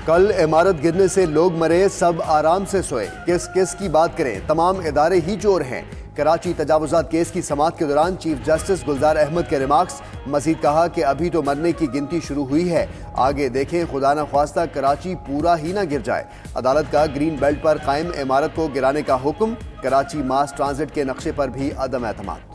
कल इमारत गिरने से लोग मरे, सब आराम से सोए। किस किस की बात करें, तमाम इदारे ही चोर हैं। कराची तजावुजात केस की समाअत के दौरान चीफ जस्टिस गुलजार अहमद के रिमार्क्स। मजीद कहा कि अभी तो मरने की गिनती शुरू हुई है, आगे देखें, खुदा न ख्वास्ता कराची पूरा ही ना गिर जाए। अदालत का ग्रीन बेल्ट पर कायम इमारत को गिराने का हुक्म। कराची मास ट्रांजिट के नक्शे पर भी अदम एतमाद।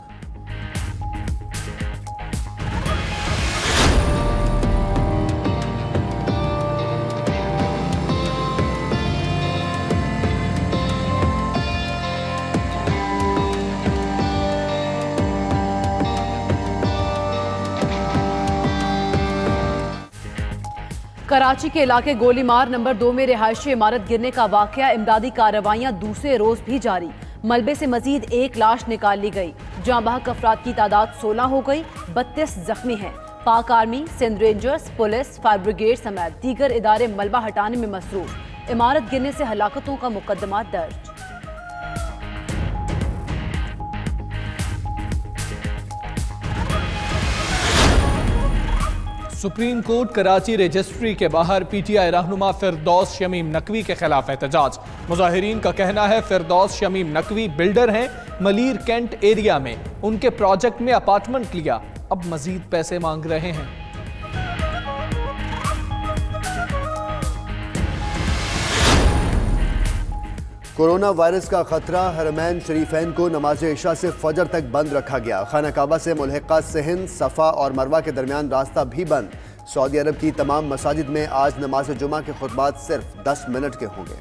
कराची के इलाके गोलीमार नंबर 2 में रिहायशी इमारत गिरने का वाकया। इमदादी कार्रवाइयां दूसरे रोज भी जारी। मलबे से मजीद एक लाश निकाल ली गई। जाँ बहक अफराद की तादाद 16 हो गई, 32 जख्मी हैं। Pak army, Sindh rangers, police, fire brigade समेत दीगर इदारे मलबा हटाने में मसरूफ। इमारत गिरने से हलाकतों का मुकदमा दर्ज। सुप्रीम कोर्ट कराची रजिस्ट्री के बाहर पीटीआई रहनुमा फिरदौस शमीम नकवी के खिलाफ एहतजाज। मुजाहिरीन का कहना है फिरदौस शमीम नकवी बिल्डर हैं, मलीर कैंट एरिया में उनके प्रोजेक्ट में अपार्टमेंट लिया, अब मजीद पैसे मांग रहे हैं। कोरोना वायरस का खतरा, हरमैन शरीफैन को नमाज इशा से फजर तक बंद रखा गया। खाना काबा से मुल्हिका सिहन, सफ़ा और मरवा के दरमियान रास्ता भी बंद। सऊदी अरब की तमाम मसाजिद में आज नमाज जुमा के खुतबात सिर्फ 10 मिनट के होंगे।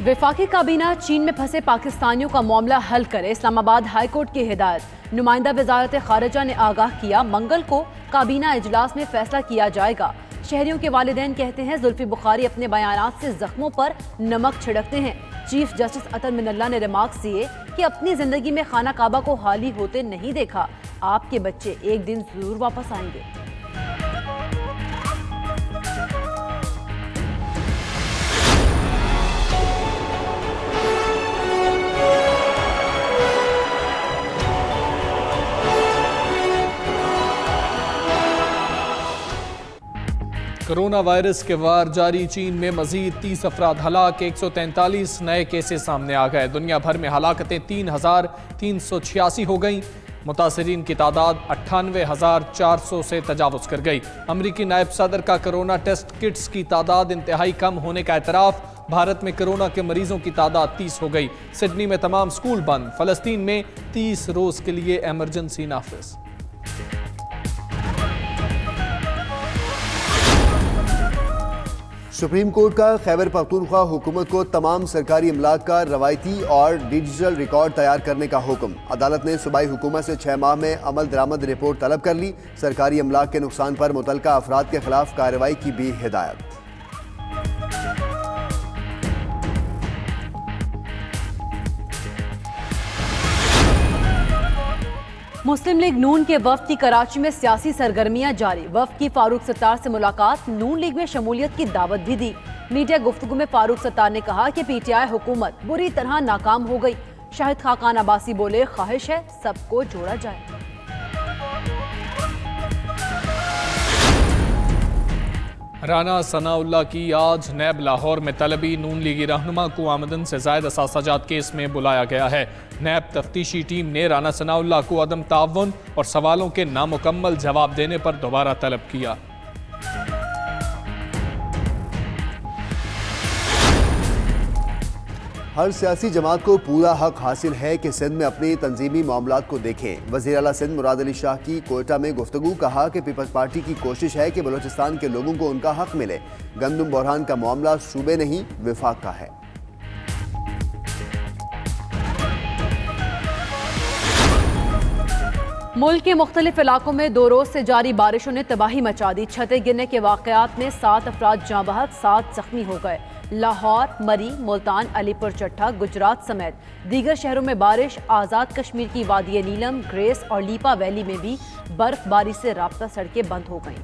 वफाकी काबीना चीन में फंसे पाकिस्तानियों का मामला हल करे, इस्लामाबाद हाई कोर्ट की हिदायत। नुमाइंदा वजारत खारिजा ने आगाह किया, मंगल को काबीना इजलास में फैसला किया जाएगा। शहरियों के वालिदैन कहते हैं जुल्फी बुखारी अपने बयानात से जख्मों पर नमक छिड़कते हैं। चीफ जस्टिस अतर मिनल्ला ने रिमार्क्स दिए कि अपनी जिंदगी में खाना काबा को हाली होते नहीं देखा, आपके बच्चे एक दिन जरूर वापस आएंगे। कोरोना वायरस के वार जारी, चीन में मजीद 30 अफराद हलाक, 143 नए केसेस सामने आ गए। दुनिया भर में हलाकतें 3,386 हो गईं। मुतासरीन की तादाद 98,400 से तजावुज कर गई। अमरीकी नायब सदर का कोरोना टेस्ट किट्स की तादाद इंतहाई कम होने का एतराफ़। भारत में कोरोना के मरीजों की तादाद 30 हो गई। सिडनी में तमाम स्कूल बंद। फ़लस्तीन में 30 रोज़ के लिए एमरजेंसी नाफिज। सुप्रीम कोर्ट का खैबर पख्तूनख्वा हुकूमत को तमाम सरकारी इमलाक का रवायती और डिजिटल रिकॉर्ड तैयार करने का हुक्म। अदालत ने सूबाई हुकूमत से 6 माह में अमल दरामद रिपोर्ट तलब कर ली। सरकारी इमलाक के नुकसान पर मुतलका अफराद के खिलाफ कार्रवाई की भी हिदायत। मुस्लिम लीग नून के वफ्द की कराची में सियासी सरगर्मियां जारी। वफ्द की फारूक सत्तार से मुलाकात, नून लीग में शमूलियत की दावत भी दी। मीडिया गुफ्तगू में फारूक सत्तार ने कहा कि पीटीआई हुकूमत बुरी तरह नाकाम हो गई। शाहिद खाकान अब्बासी बोले, ख्वाहिश है सबको जोड़ा जाए। राना सनाउल्लाह की आज नैब लाहौर में तलबी। नून लीगी रहनुमा को आमदन से ज़ायद असासाजात केस में बुलाया गया है। नैब तफ्तीशी टीम ने राना सनाउल्लाह को अदम ताउन और सवालों के नामुकम्मल जवाब देने पर दोबारा तलब किया। हर सियासी जमात को पूरा हक हासिल है कि सिंध में अपनी तंजीमी मामलात को देखें। वज़ीर आला सिंध मुराद अली शाह की कोयटा में गुफ्तगू। कहा कि पीपल्स पार्टी की कोशिश है कि बलोचिस्तान के लोगों को उनका हक मिले। गंदम बहरान का मामला सूबे नहीं विफाक का है। मुल्क के मुख्तलिफ इलाकों में 2 रोज से जारी बारिशों ने तबाही मचा दी। छतें गिरने के वाकयात में 7 अफराद जाँ बहक, 7 जख्मी हो गए। लाहौर, मरी, मुल्तान, अलीपुर चट्टा, गुजरात समेत दीगर शहरों में बारिश। आज़ाद कश्मीर की वादी नीलम, ग्रेस और लीपा वैली में भी बर्फबारी से राब्ता सड़कें बंद हो गईं।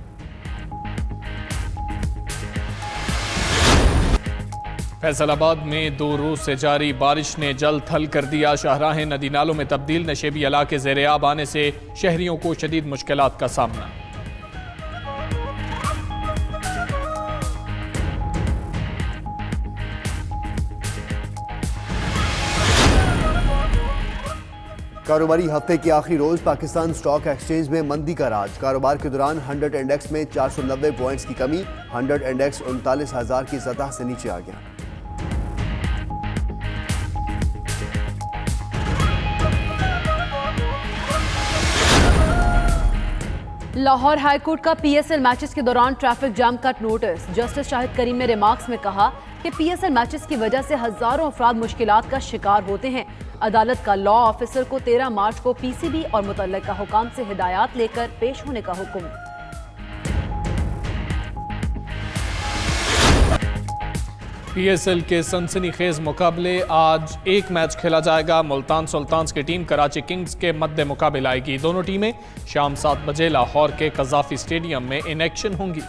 फैसलाबाद में 2 रोज से जारी बारिश ने जल थल कर दिया। शाहराहें नदी नालों में तब्दील, नशेबी इलाके ज़ेर-ए-आब आने से शहरियों को शदीद मुश्किलात का सामना। कारोबारी हफ्ते के आखिरी रोज पाकिस्तान स्टॉक एक्सचेंज में मंदी का राज। कारोबार के दौरान 100 इंडेक्स में 490 पॉइंट्स की कमी। 100 इंडेक्स 39,000 की सतह से नीचे आ गया। लाहौर हाईकोर्ट का पीएसएल मैचेस के दौरान ट्रैफिक जाम का नोटिस। जस्टिस शाहिद करीम ने रिमार्क्स में कहा कि पीएसएल मैचेस की वजह से हजारों अफराद मुश्किलात का शिकार होते हैं। अदालत का लॉ ऑफिसर को 13 मार्च को पीसीबी और मुतल्लिका हुकाम से हिदायत लेकर पेश होने का हुक्म। पीएसएल के सनसनीखेज मुकाबले आज एक मैच खेला जाएगा। मुल्तान सुल्तान्स की टीम कराची किंग्स के मद्दे मुकाबले आएगी। दोनों टीमें शाम 7 बजे लाहौर के कज़ाफी स्टेडियम में इन एक्शन होंगी।